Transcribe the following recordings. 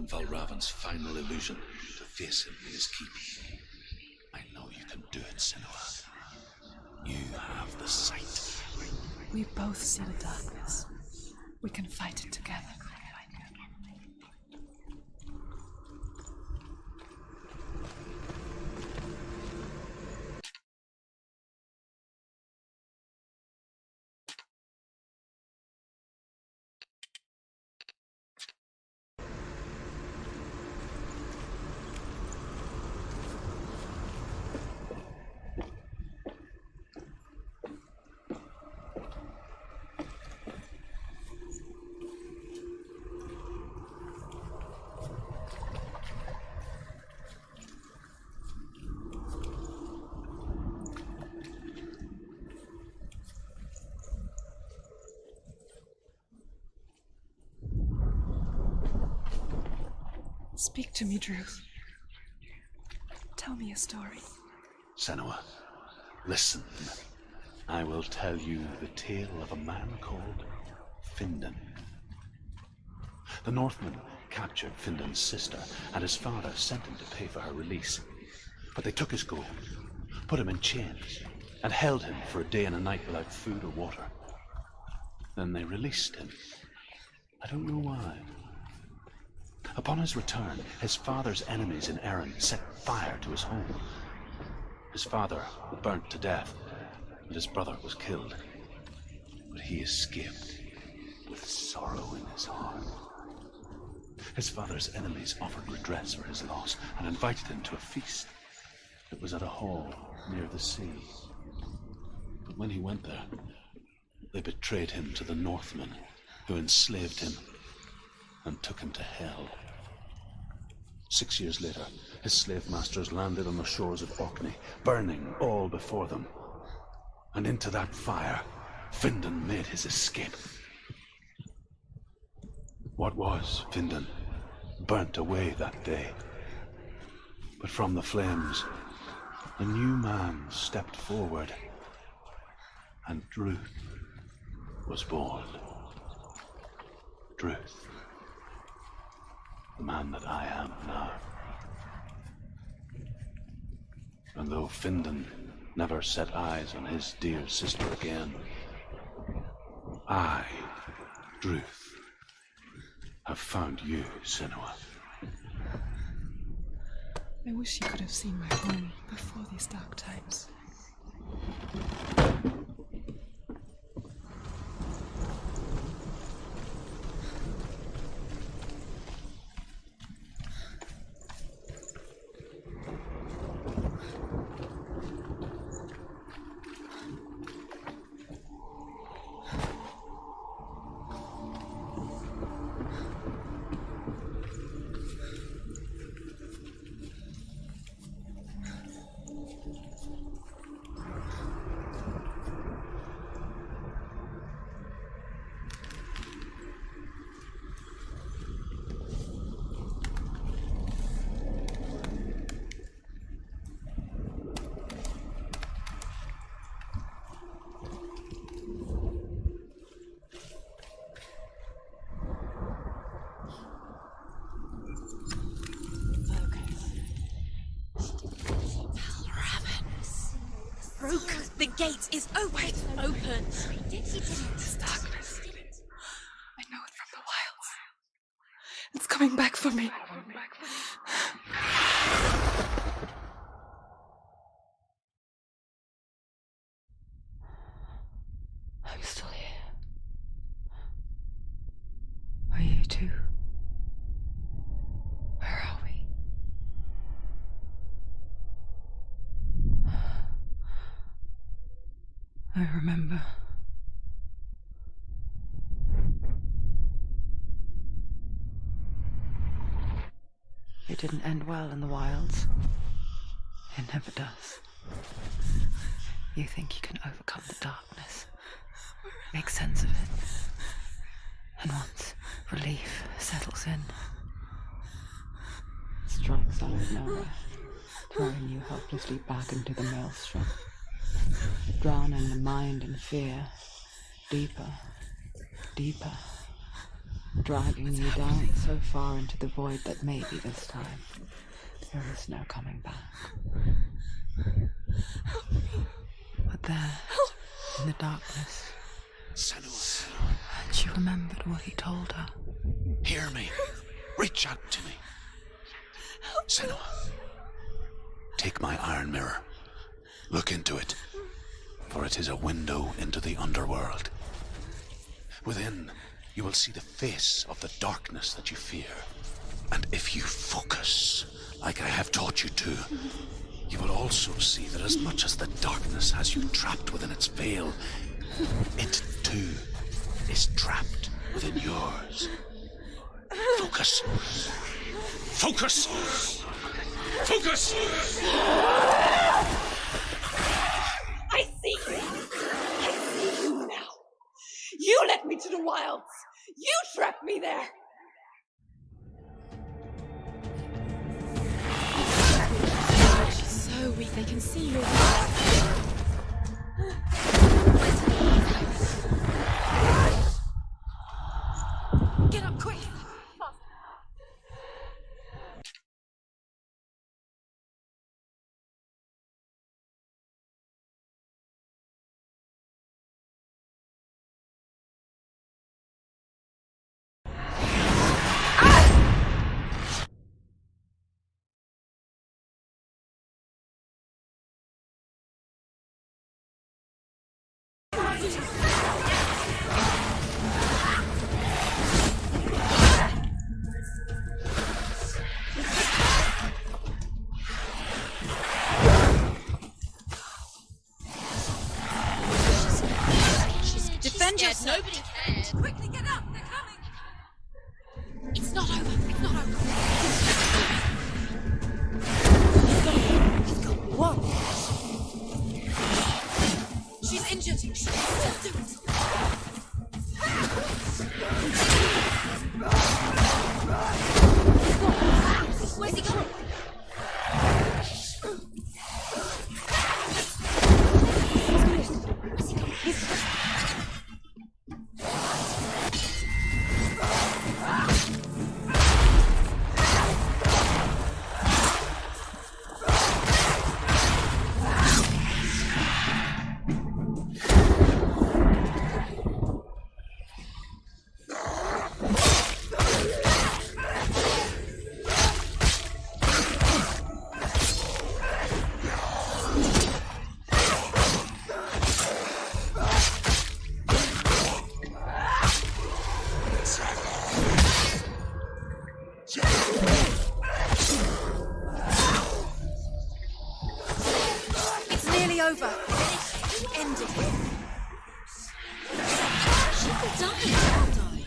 become Valravan's final illusion to face him in his keep. I know you can do it, Senua. You have the sight. We both see the darkness. We can fight it together. Speak to me, Druth. Tell me a story. Senua, listen. I will tell you the tale of a man called Findan. The Northmen captured Findan's sister, and his father sent him to pay for her release. But they took his gold, put him in chains, and held him for a day and a night without food or water. Then they released him. I don't know why. Upon his return, his father's enemies in Erin set fire to his home. His father burnt to death, and his brother was killed. But he escaped with sorrow in his heart. His father's enemies offered redress for his loss and invited him to a feast. It was at a hall near the sea. But when he went there, they betrayed him to the Northmen, who enslaved him and took him to hell. 6 years later, his slave masters landed on the shores of Orkney, burning all before them. And into that fire, Findan made his escape. What was Findan burnt away that day. But from the flames, a new man stepped forward, and Druth was born. Druth. The man that I am now. And though Findan never set eyes on his dear sister again, I, Druth, have found you, Senua. I wish you could have seen my home before these dark times. The gate is open. This darkness. I know it from the wilds. It's coming back for me. Are you still here? Are you too? Where are we? I remember. It didn't end well in the wilds. It never does. You think you can overcome the darkness, make sense of it, and once relief settles in, strike solid narrow, throwing you helplessly back into the maelstrom, drowning the mind in fear, deeper, deeper, dragging you down so far into the void that maybe this time there is no coming back. But there, in the darkness, Senua, she remembered what he told her. hear me. Reach out to me. Senua, take my iron mirror. Look into it, for it is a window into the underworld. Within, you will see the face of the darkness that you fear. And if you focus, like I have taught you to, you will also see that as much as the darkness has you trapped within its veil, it too is trapped within yours. Focus. Focus! Focus! I see you! I see you now! You led me to the wilds! You trapped me there! She's so weak, they can see your Get up quick! Defend yourself! Nobody cared! Quickly get up! They're coming! It's not over! It's not over! Let's go! Whoa! She's injured! She'll do it! Where's he going? Over. Finish it. End it. She could die. I'll die.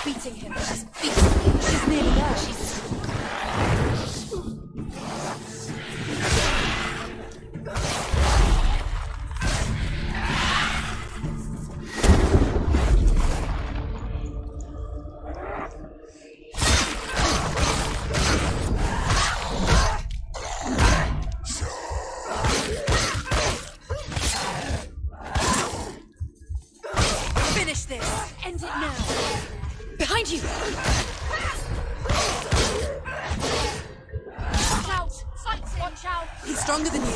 beating him. She's beating him. She's nearly there. She's... Finish this. End it now. Behind you. Watch out. Fight him. Watch out. He's stronger than you.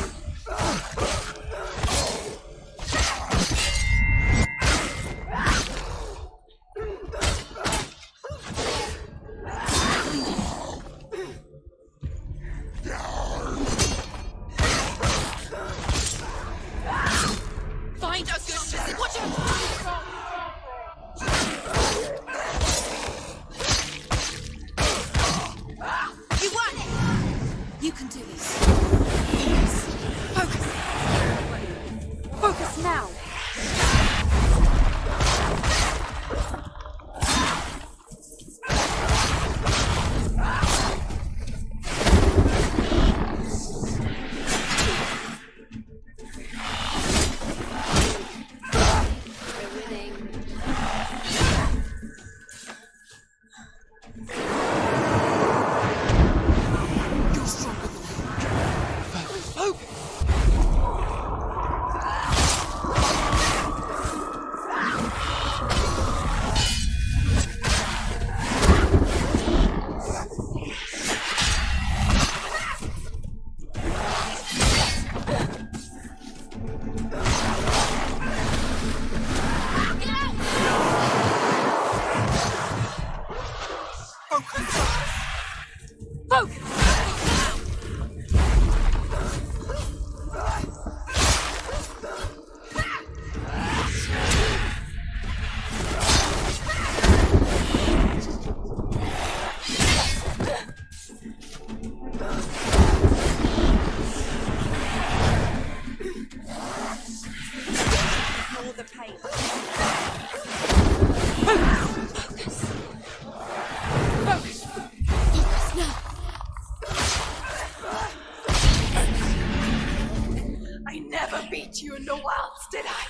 Find a good position. Watch out! You won! You can do this. Focus! Focus! Focus now! Ignore the pain. Focus! Focus! Focus now! I never beat you in the wilds, did I?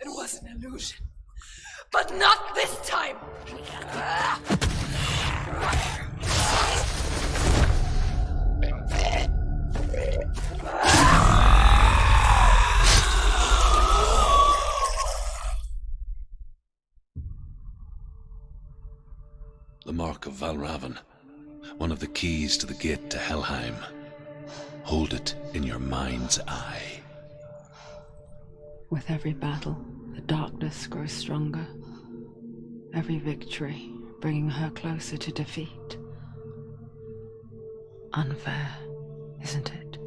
It was an illusion. But not this time! The Mark of Valravan, one of the keys to the gate to Helheim. Hold it in your mind's eye. With every battle, the darkness grows stronger. Every victory bringing her closer to defeat. Unfair, isn't it?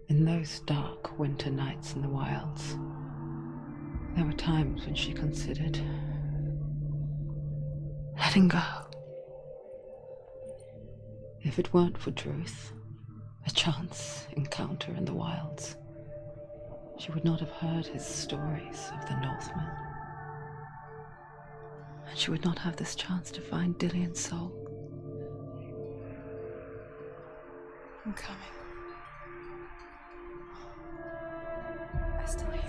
In those dark winter nights in the wilds, there were times when she considered letting go. If it weren't for Druth, a chance encounter in the wilds, she would not have heard his stories of the Northmen. And she would not have this chance to find Dillion's soul. I'm coming. I still hear you.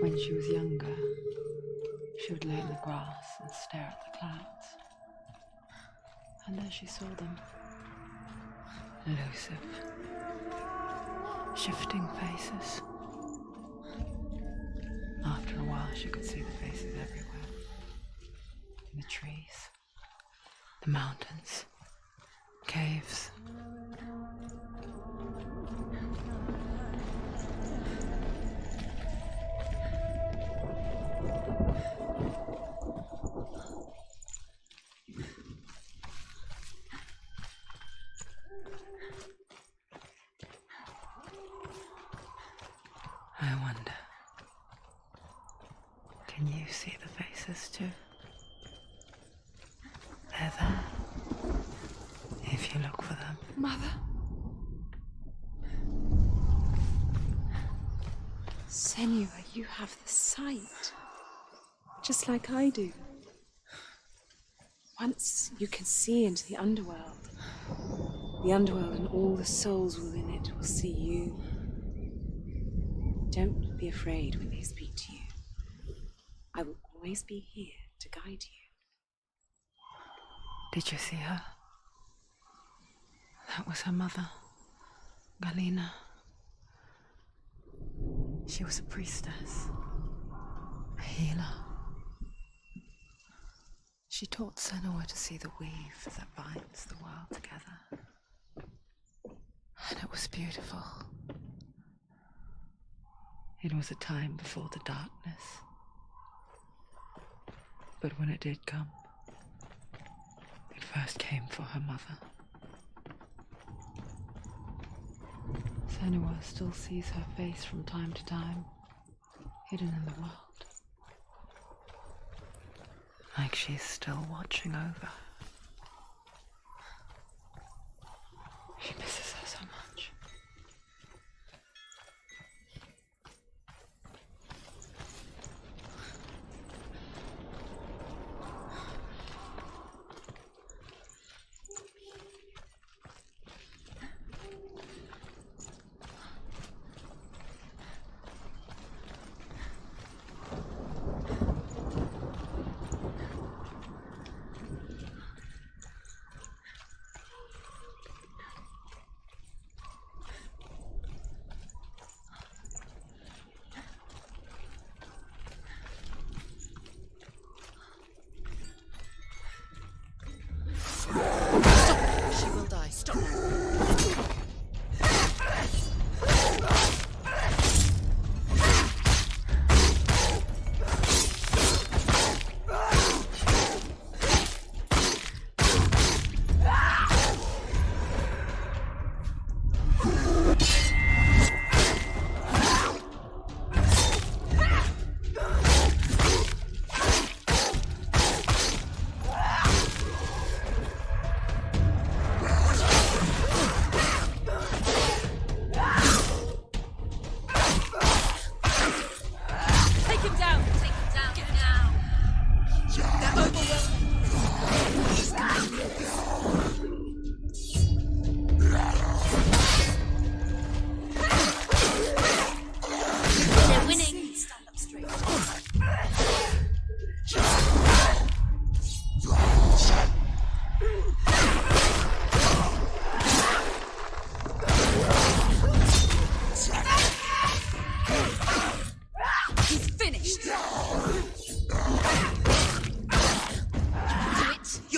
When she was younger, she would lay in the grass and stare at the clouds. And there she saw them. Elusive. Shifting faces. After a while, she could see the faces everywhere. In the trees, the mountains, caves. I wonder, can you see the faces too? They're there, if you look for them. Mother? Senua, you have the sight. Just like I do. Once you can see into the underworld and all the souls within it will see you. Don't be afraid when they speak to you. I will always be here to guide you. Did you see her? That was her mother, Galina. She was a priestess, a healer. She taught Senua to see the weave that binds the world together. And it was beautiful. It was a time before the darkness. But when it did come, it first came for her mother. Senua still sees her face from time to time, hidden in the world. Like she's still watching over her. She misses her so much. She will die. Stop her.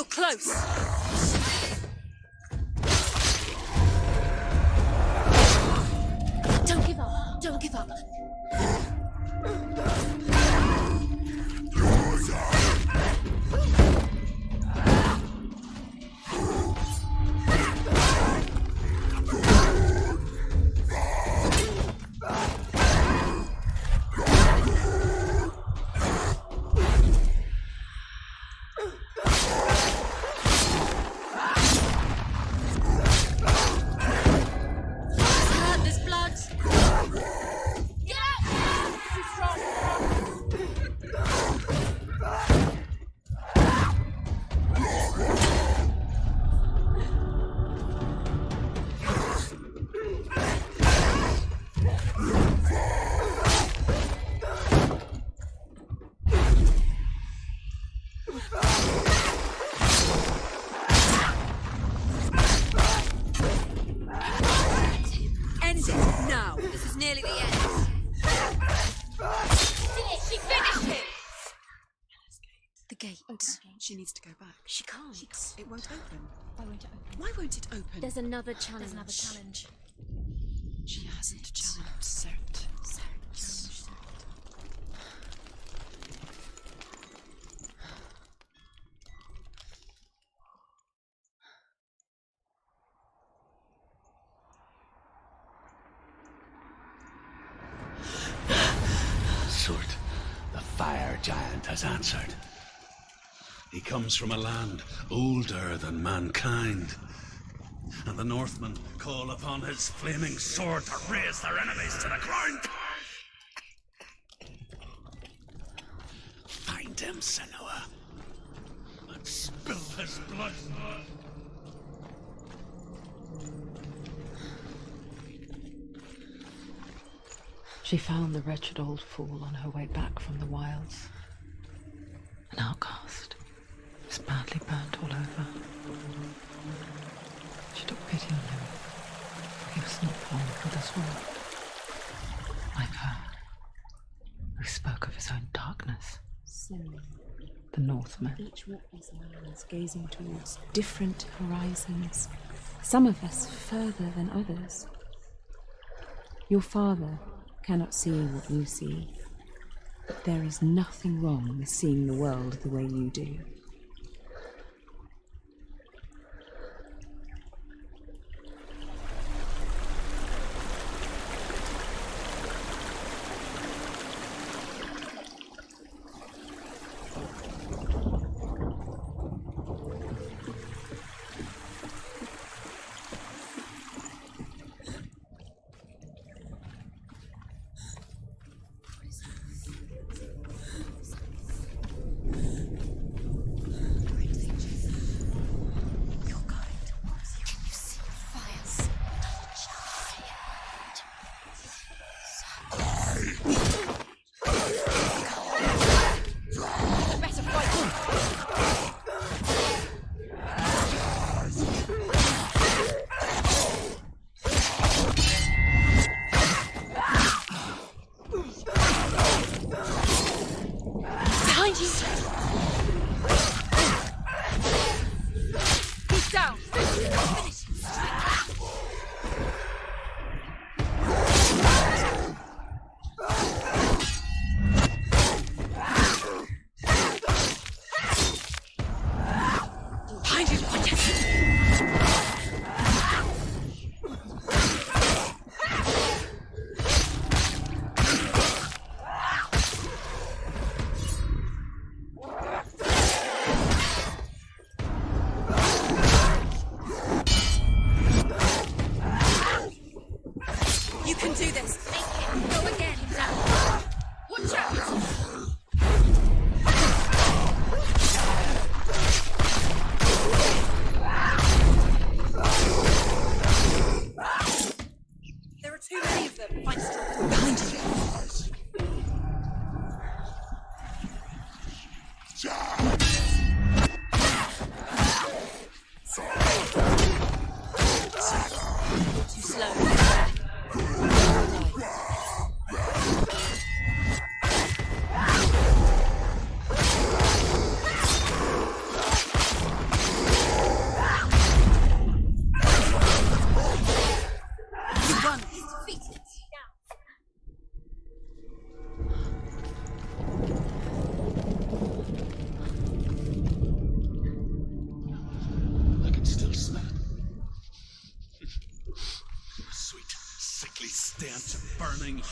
Close! Don't give up! Don't give up! Nearly the end. She finished him! The gate. She needs to go back. She can't. It won't open. Why won't it open? Why won't it open? There's another challenge. She hasn't challenged Cert. consort, the fire giant, has answered. He comes from a land older than mankind, and the Northmen call upon his flaming sword to raise their enemies to the ground. Find him, Senua, and spill his blood. She found the wretched old fool on her way back from the wilds. An outcast. He was badly burnt all over. She took pity on him. He was not born for this world. Like her, who spoke of his own darkness. Senua. The Northmen. Each walk these lands, gazing towards different horizons, some of us further than others. Your father cannot see what you see, but there is nothing wrong with seeing the world the way you do.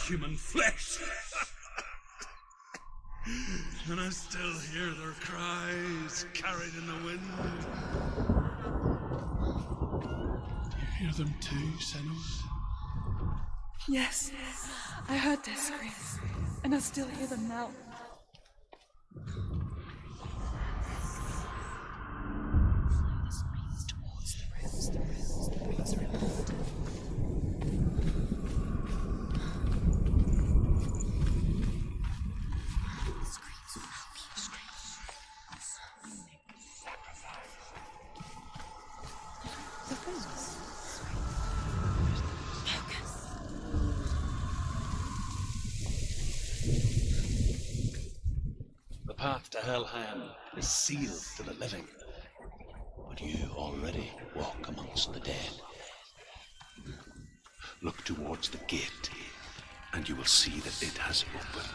Human flesh. And I still hear their cries carried in the wind. Do you hear them too, Senua? Yes, I heard their screams, and I still hear them now. The path to Helheim is sealed to the living, but you already walk amongst the dead. Look towards the gate, and you will see that it has opened.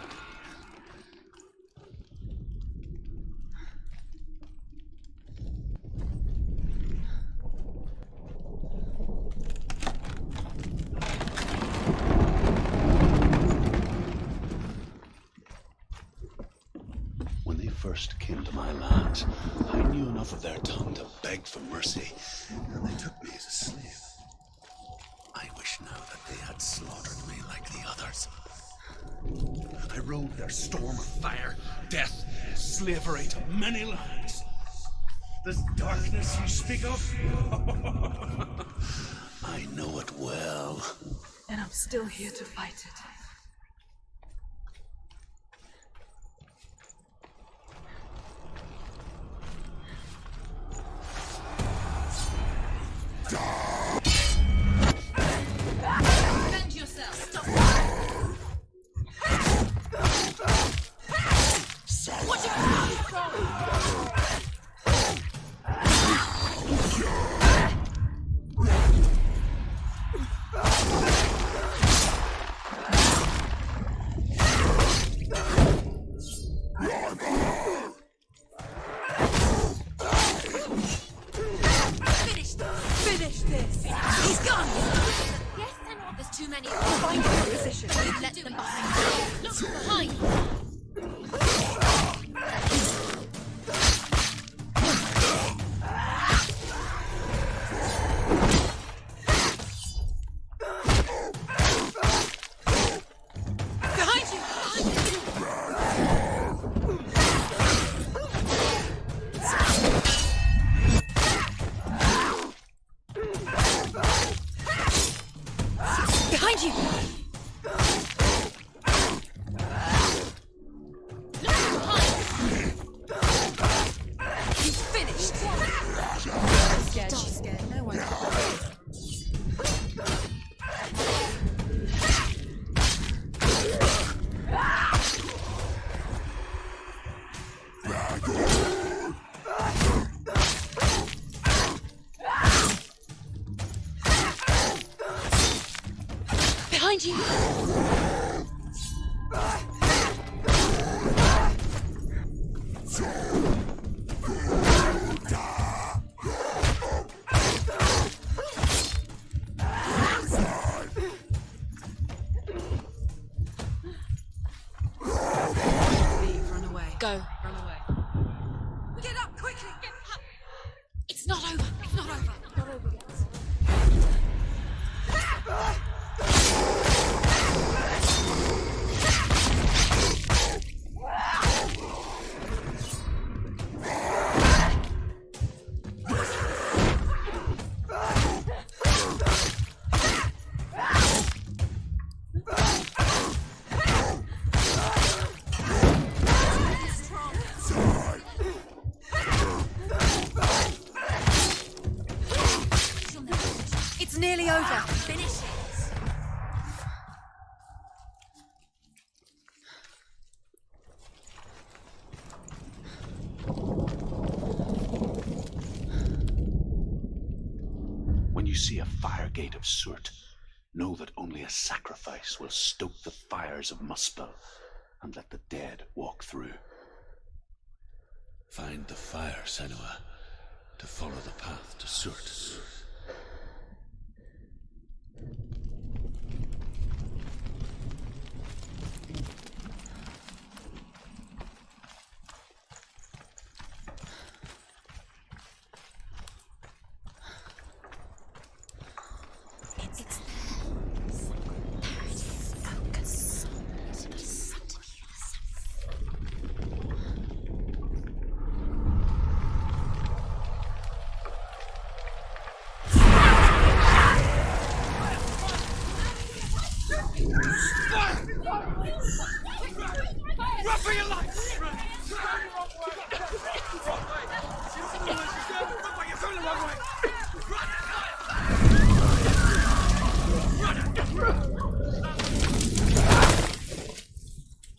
first came to my lands, I knew enough of their tongue to beg for mercy, and they took me as a slave. I wish now that they had slaughtered me like the others. I rode their storm of fire, death, slavery to many lands. This darkness you speak of? I know it well. And I'm still here to fight it. Defend yourself. Stop. Watch your Finish this! He's gone! Yes, Senua. There's too many of them. Find your position. We've let them behind. Look behind. Behind you! Behind you! He's finished! Scared, she's scared. No one. Behind you! Leave, run away. Go. Run away. Get up quickly! Get up! It's not over. It's not over. Not over yet. It's nearly over. Finish it. When you see a fire gate of Surt, know that only a sacrifice will stoke the fires of Muspel and let the dead walk through. Find the fire, Senua, to follow the path to Surt.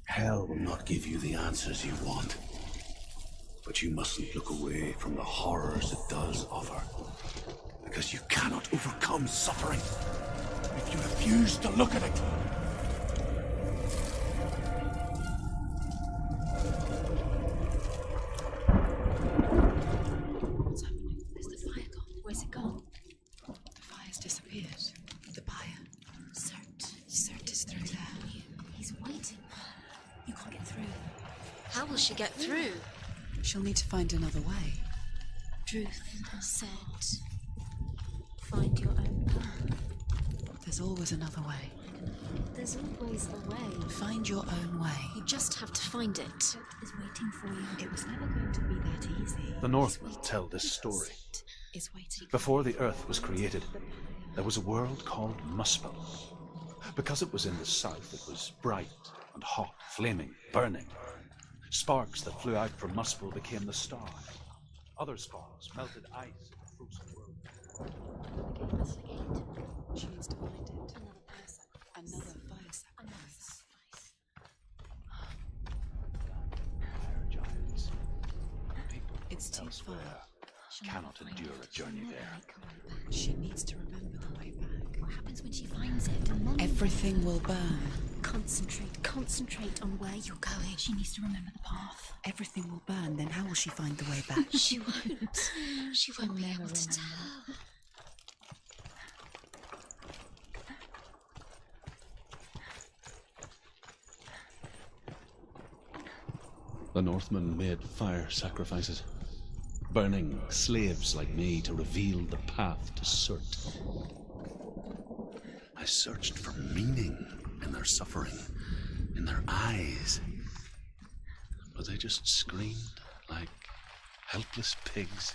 Hell will not give you the answers you want. But you mustn't look away from the horrors it does offer. Because you cannot overcome suffering if you refuse to look at it. What's happening? Where's the fire gone? Where's it gone? The fire's disappeared. The buyer. Surt is through there. He's waiting. You can't get through. How will she get through? She'll need to find another way. Truth said, find your own path. There's always another way. There's always a way. Find your own way. You just have to find it. Is waiting for you. It was never going to be that easy. The Northmen tell this story. Is waiting. Before the Earth was created, there was a world called Muspel. Because it was in the south, it was bright and hot, flaming, burning. Sparks that flew out from Muspel became the stars. Other sparks melted ice in the frozen world. That's the gate. She needs to find it. Another Another fire sacrifice. Fire giants. People It's too elsewhere cannot endure a journey there. She needs to remember the way back. What happens when she finds it? And then Everything will burn. Concentrate on where you're going. She needs to remember the path. Everything will burn, then how will she find the way back? She won't. She won't be able to tell. The Northmen made fire sacrifices, burning slaves like me to reveal the path to Surt. I searched for meaning in their suffering, in their eyes, but they just screamed like helpless pigs.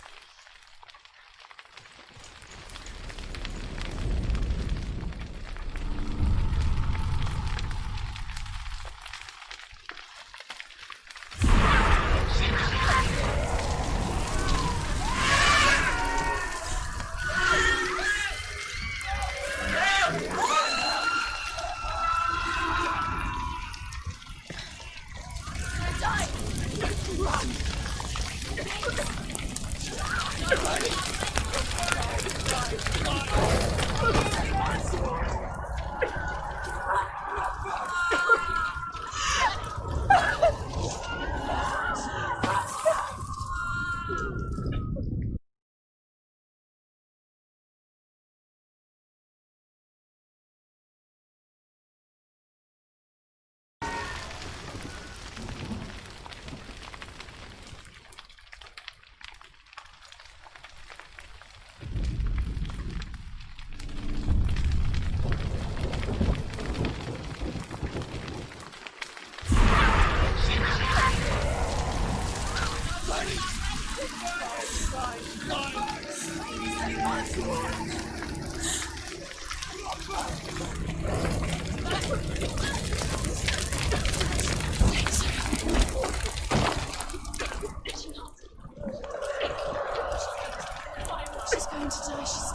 She's going to die. She's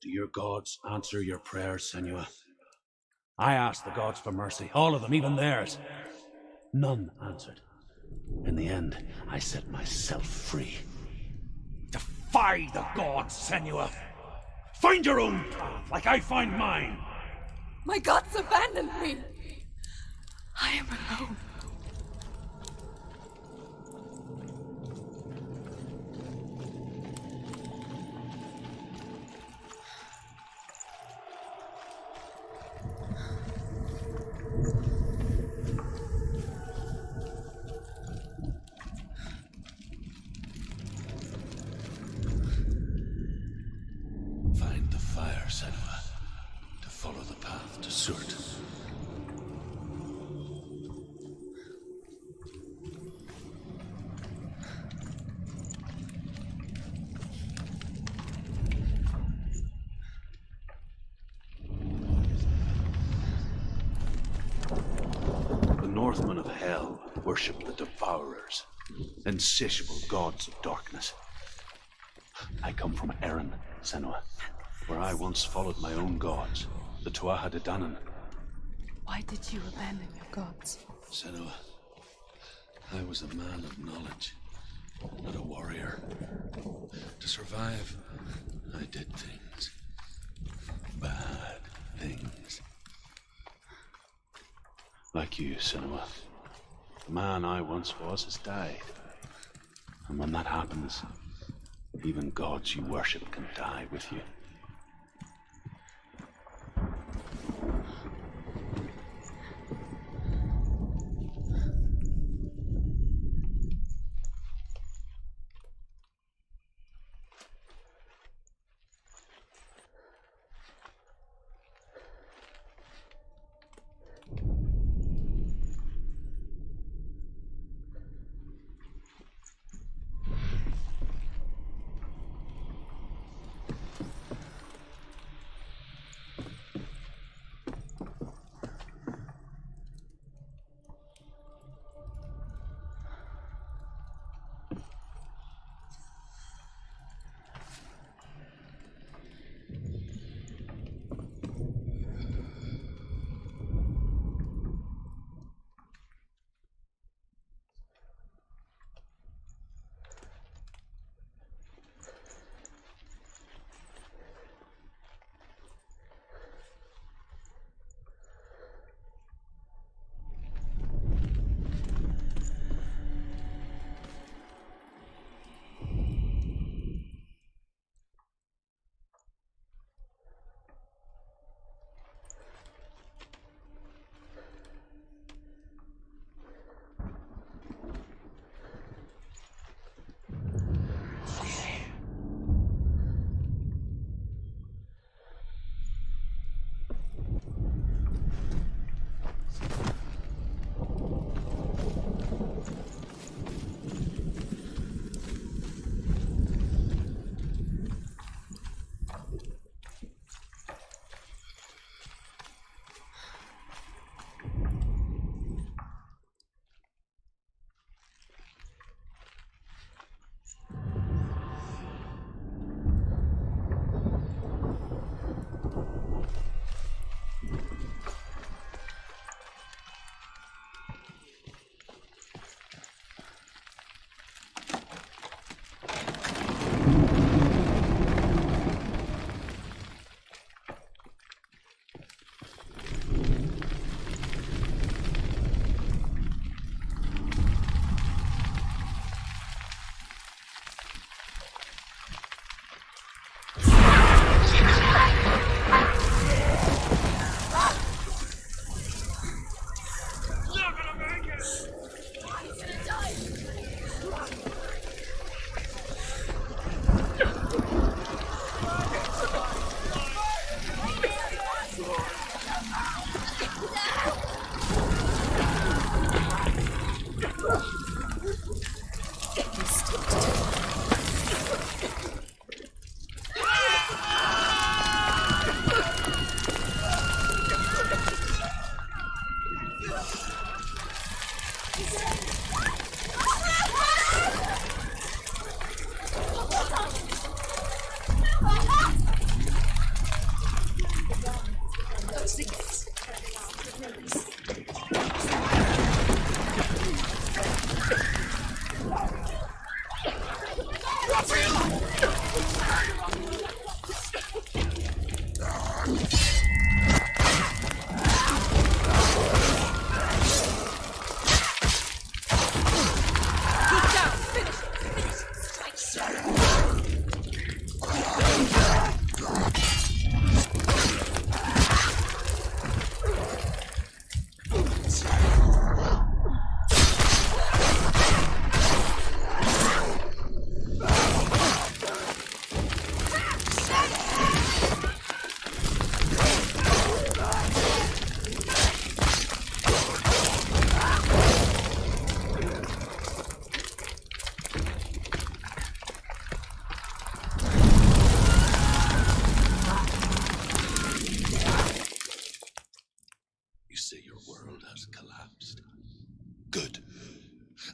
Do your gods answer your prayers, Senua? I asked the gods for mercy, all of them, even theirs. None answered. In the end, I set myself free. Defy the gods, Senua! Find your own path, like I find mine! My gods abandoned me. I am alone. Find the fire, Senua, to follow the path to Surt. The Northmen of Hell worship the Devourers, insatiable gods of darkness. I come from Erin, Senua, where I once followed my own gods, the Tuatha De Danann. Why did you abandon your gods? Senua, I was a man of knowledge, not a warrior. To survive, I did things. Bad things. like you, Senua. The man I once was has died. And when that happens, even gods you worship can die with you.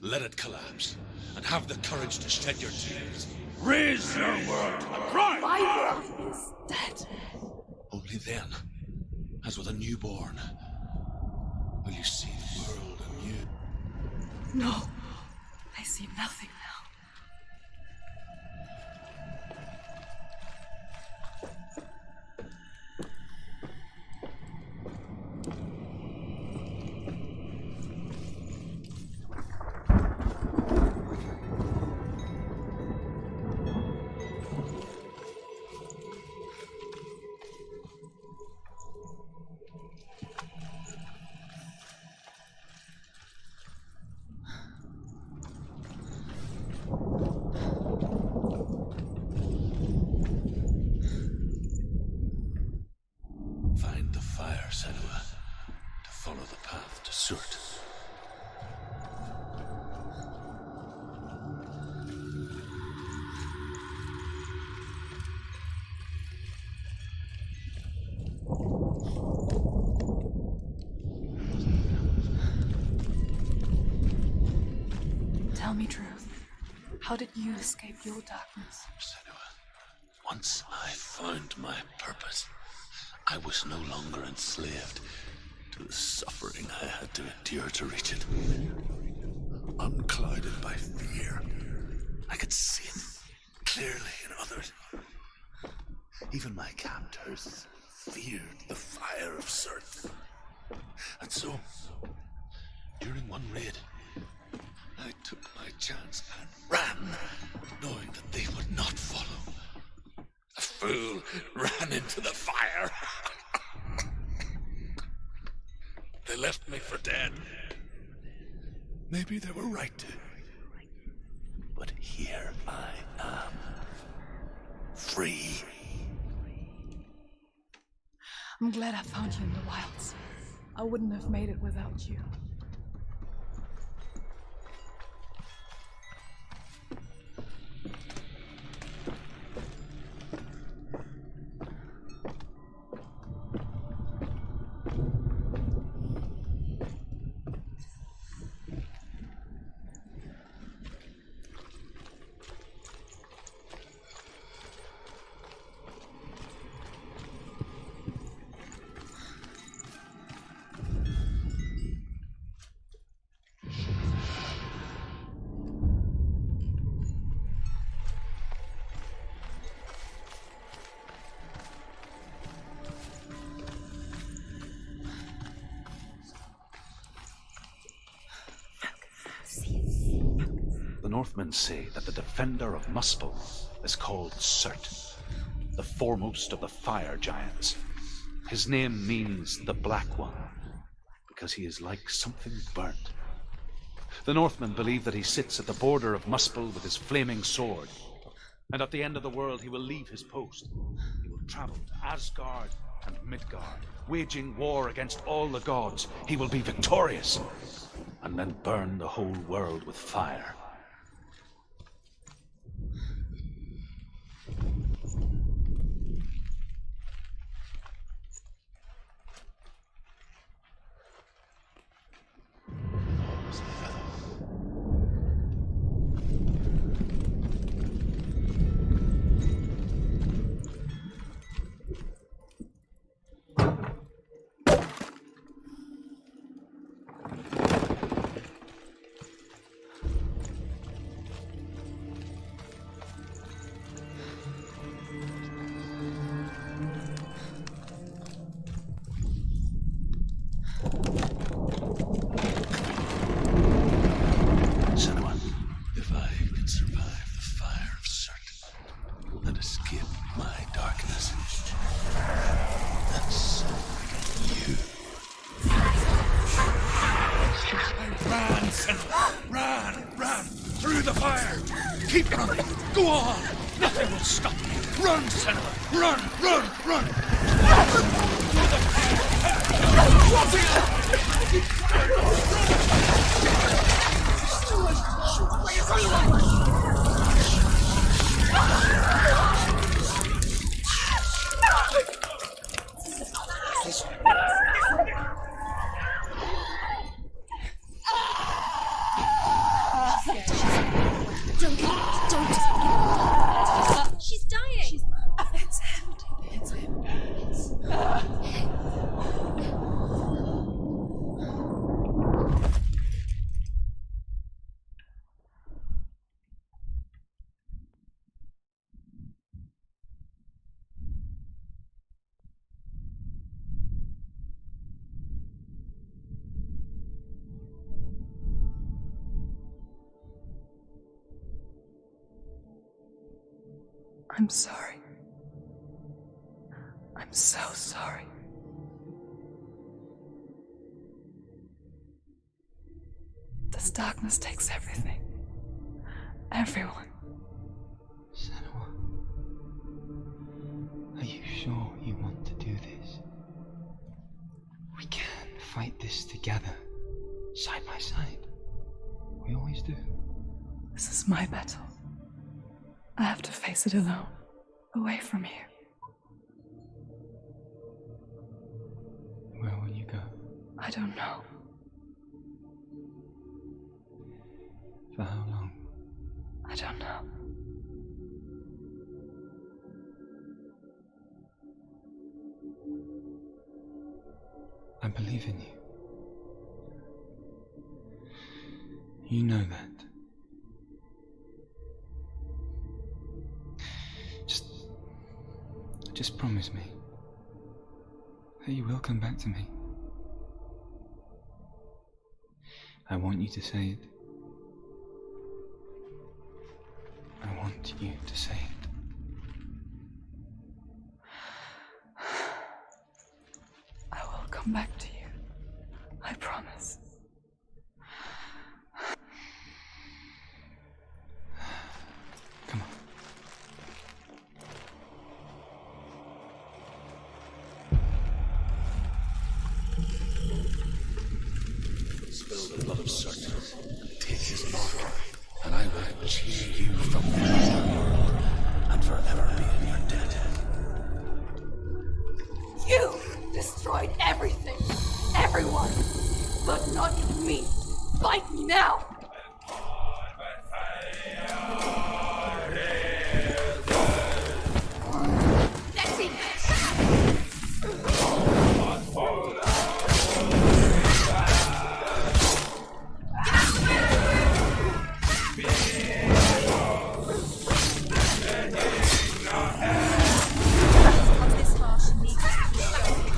Let it collapse, and have the courage to shed your tears. Raise your world to the prime! My world is dead. Only then, as with a newborn, will you see the world anew. No, I see nothing now. Tell me truth. How did you escape your darkness? Senua, once I found my purpose, I was no longer enslaved to the suffering I had to endure to reach it. Unclouded by fear, I could see it clearly in others. Even my captors feared the fire of Surt. And so, during one raid, I took my chance and ran, knowing that they would not follow. A fool ran into the fire. They left me for dead. Maybe they were right to. But here I am. Free. I'm glad I found you in the wilds. I wouldn't have made it without you. The Northmen say that the defender of Muspel is called Surt, the foremost of the fire giants. His name means the Black One, because he is like something burnt. The Northmen believe that he sits at the border of Muspel with his flaming sword, and at the end of the world he will leave his post. He will travel to Asgard and Midgard, waging war against all the gods. He will be victorious, and then burn the whole world with fire. Senua, if I can survive the fire of Surt and escape my darkness, then so can you. Run, Senua! Run! Through the fire! Keep running! Go on! Nothing will stop you! Run, Senua! Run! Don't. She's dying. It's him. I'm sorry. I'm so sorry. This darkness takes everything. Everyone. Senua, are you sure you want to do this? We can fight this together, side by side. We always do. This is my battle. I have to face it alone, away from you. Where will you go? I don't know. For how long? I don't know. I believe in you. You know that. Just promise me that you will come back to me. I want you to say it. I want you to say it. I will come back to you. I promise. Come on. Spill the blood of Surt, take his mark, and I will cheer you from the world and forever be in your debt. You destroyed everything, everyone, but not me. Fight me now. That's it. This harsh needs to be going.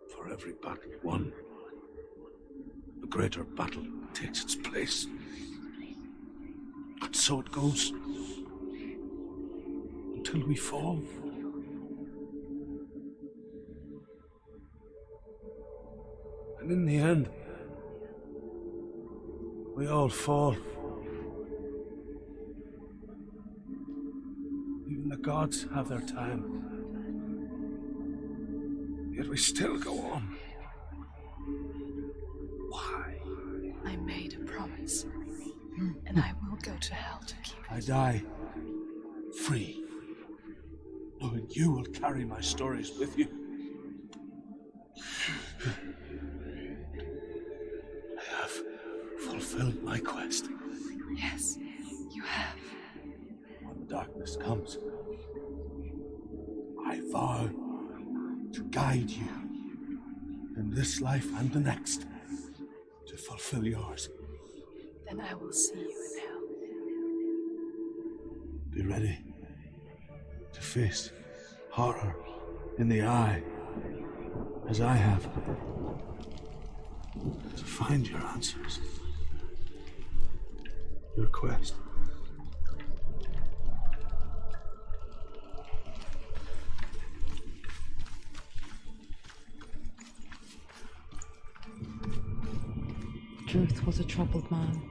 For every battle won, a greater battle takes its place. And so it goes. Until we fall. And in the end, we all fall. Even the gods have their time. Yet we still go on. Why? I made a promise, and I will go to hell to keep it. I die free, knowing you will carry my stories with you. I have fulfilled my quest. Yes, you have. When the darkness comes, I vow to guide you in this life and the next to fulfill yours. Then I will see you in hell. Be ready to face horror in the eye, as I have, to find your answers, your quest. Druth was a troubled man,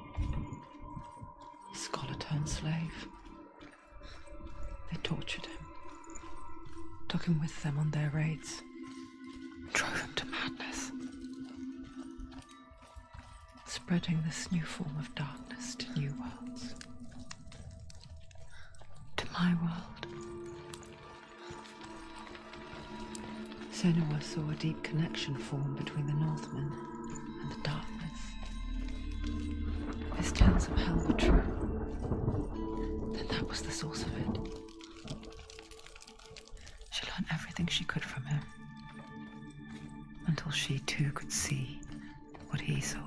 a scholar turned slave. They tortured him, took him with them on their raids, drove him to madness, spreading this new form of darkness to new worlds, to my world. Senua saw a deep connection form between the Northmen and the darkness. His tales of hell were true. Then that was the source of it. She learned everything she could from him, until she too could see what he saw.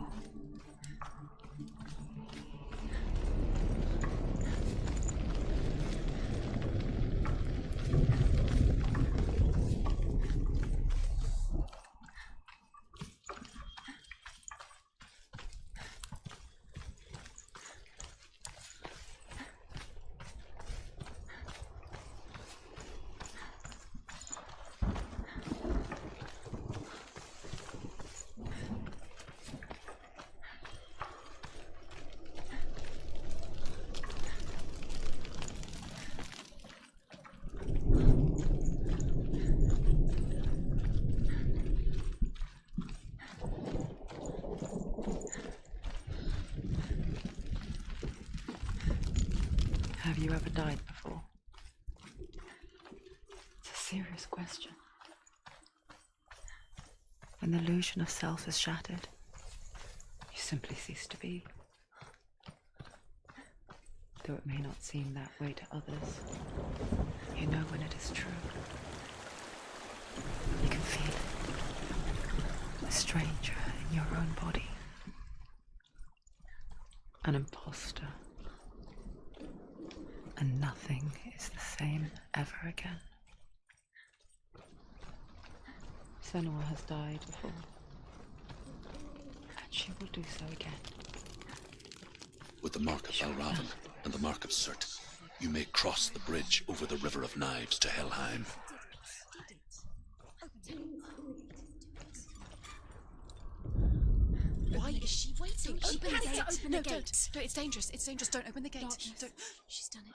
Have you ever died before? It's a serious question. When the illusion of self is shattered, you simply cease to be. Though it may not seem that way to others, you know when it is true. You can feel it. A stranger in your own body. An imposter. And nothing is the same ever again. Senua has died before, and she will do so again. With the mark of Valravan and the mark of Surt, you may cross the bridge over the River of Knives to Helheim. Why is she waiting? Open the gate. Open the gate. No, it's dangerous. It's dangerous. Don't open the gate. Don't. She's done it.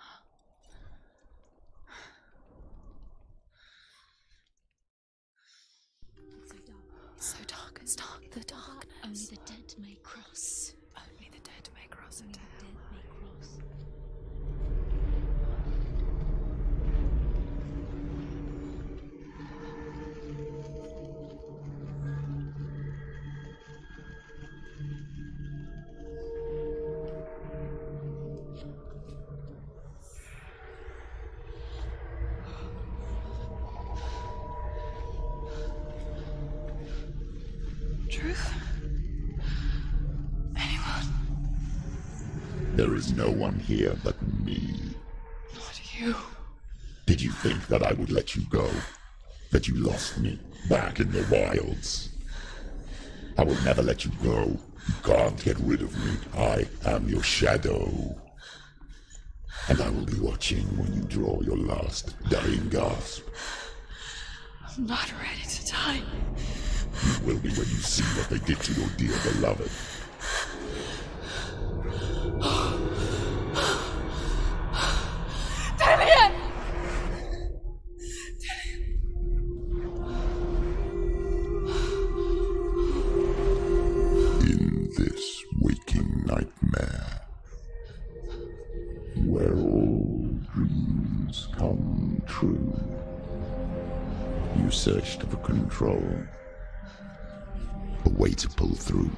It's so dark. It's dark. The darkness. Only the dead may cross. Only the dead may cross Only into the hell. dead may cross. Truth? Anyone? There is no one here but me. Not you. Did you think that I would let you go? That you lost me back in the wilds? I will never let you go. You can't get rid of me. I am your shadow. And I will be watching when you draw your last dying gasp. I'm not ready to die. You will be when you see what they did to your dear beloved. Damien! In this waking nightmare, where all dreams come true, you searched for control, a way to pull through.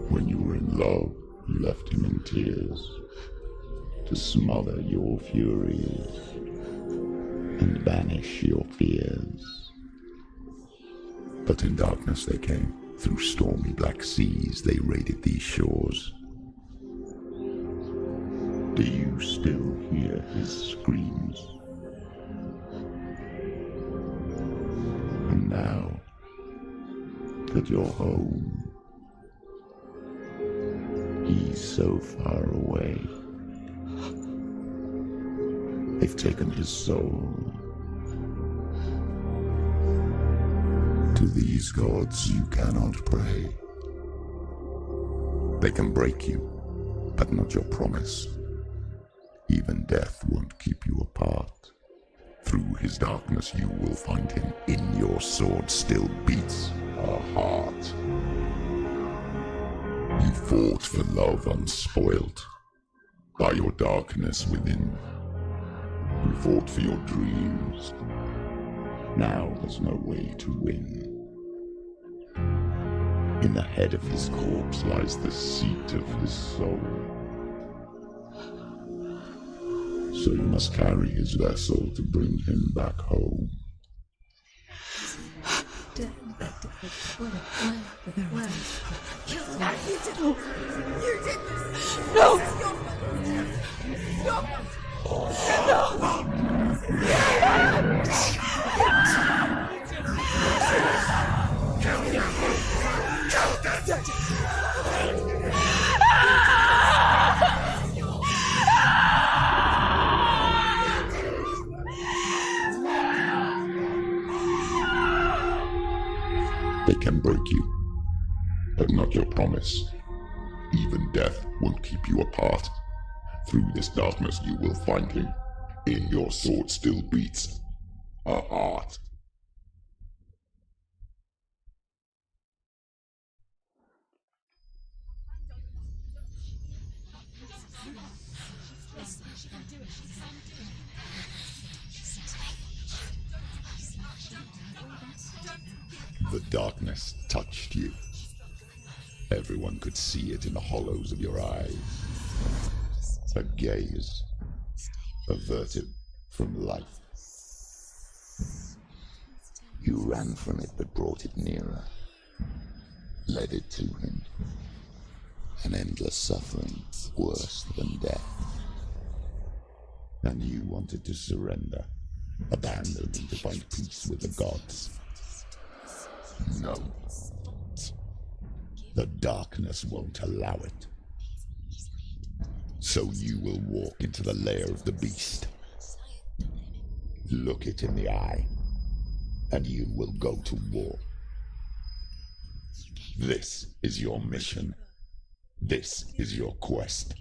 When you were in love, you left him in tears, to smother your furies and banish your fears. But in darkness they came, through stormy black seas they raided these shores. Do you still hear his screams? And now that you're home, he's so far away. They've taken his soul. To these gods you cannot pray. They can break you, but not your promise. Even death won't keep you apart. Through his darkness you will find him. In your sword still beats a heart. You fought for love unspoilt by your darkness within. You fought for your dreams. Now there's no way to win. In the head of his corpse lies the seat of his soul. So you must carry his vessel to bring him back home. You did this! No! They can break you, but not your promise. Even death won't keep you apart. Through this darkness you will find him. In your sword still beats a heart. The darkness touched you. Everyone could see it in the hollows of your eyes. A gaze averted from life. You ran from it but brought it nearer, led it to him. An endless suffering worse than death. And you wanted to surrender, abandoning to find peace with the gods. No. The darkness won't allow it. So you will walk into the lair of the beast. Look it in the eye, and you will go to war. This is your mission. This is your quest.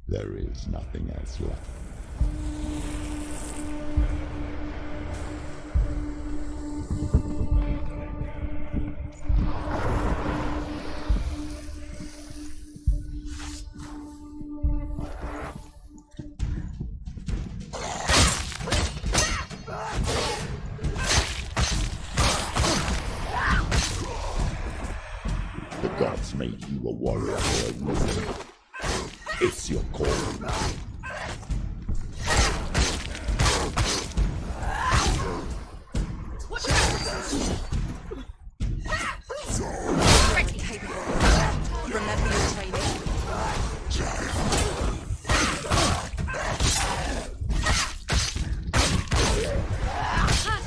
There is nothing else left. The gods made you a warrior for a reason. It's your calling now. Remember your training.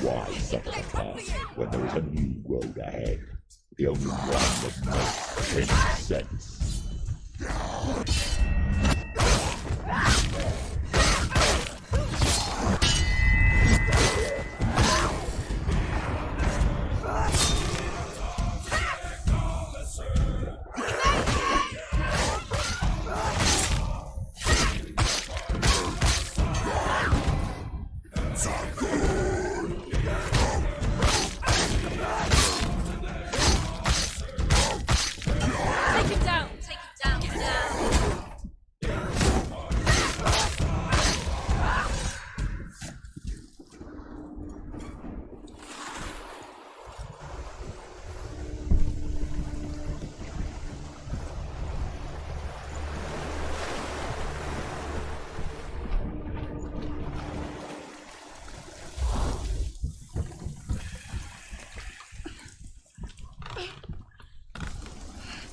Why such a path when there is a new road ahead? The only one that makes any sense.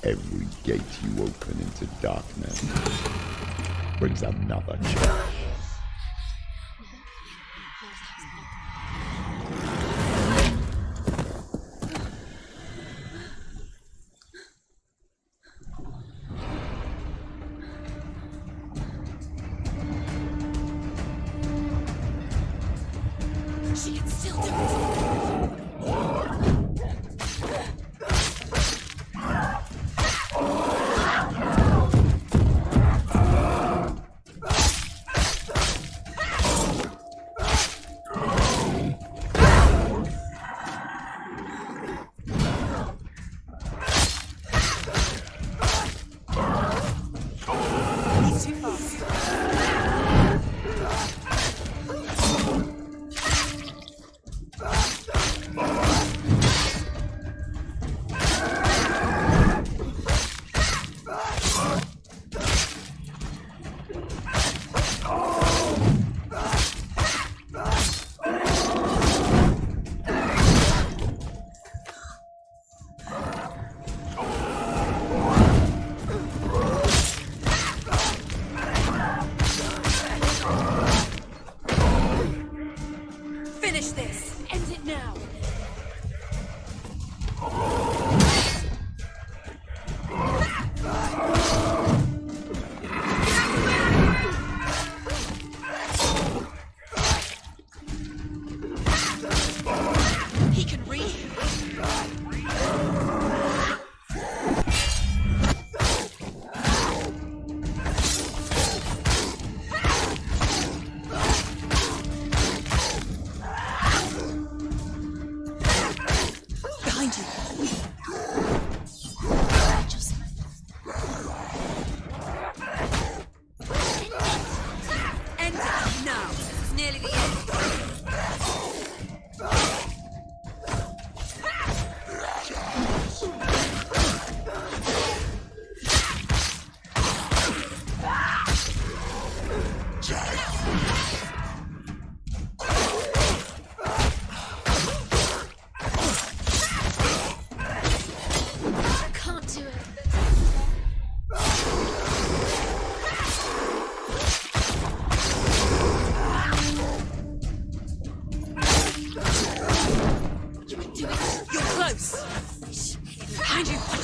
Every gate you open into darkness brings another change. She can still do it. He's too fast. Finish this! End it now! He can read. Behind you. End it now. This is nearly the end. Can't do it. You can do it. You're close. Behind you.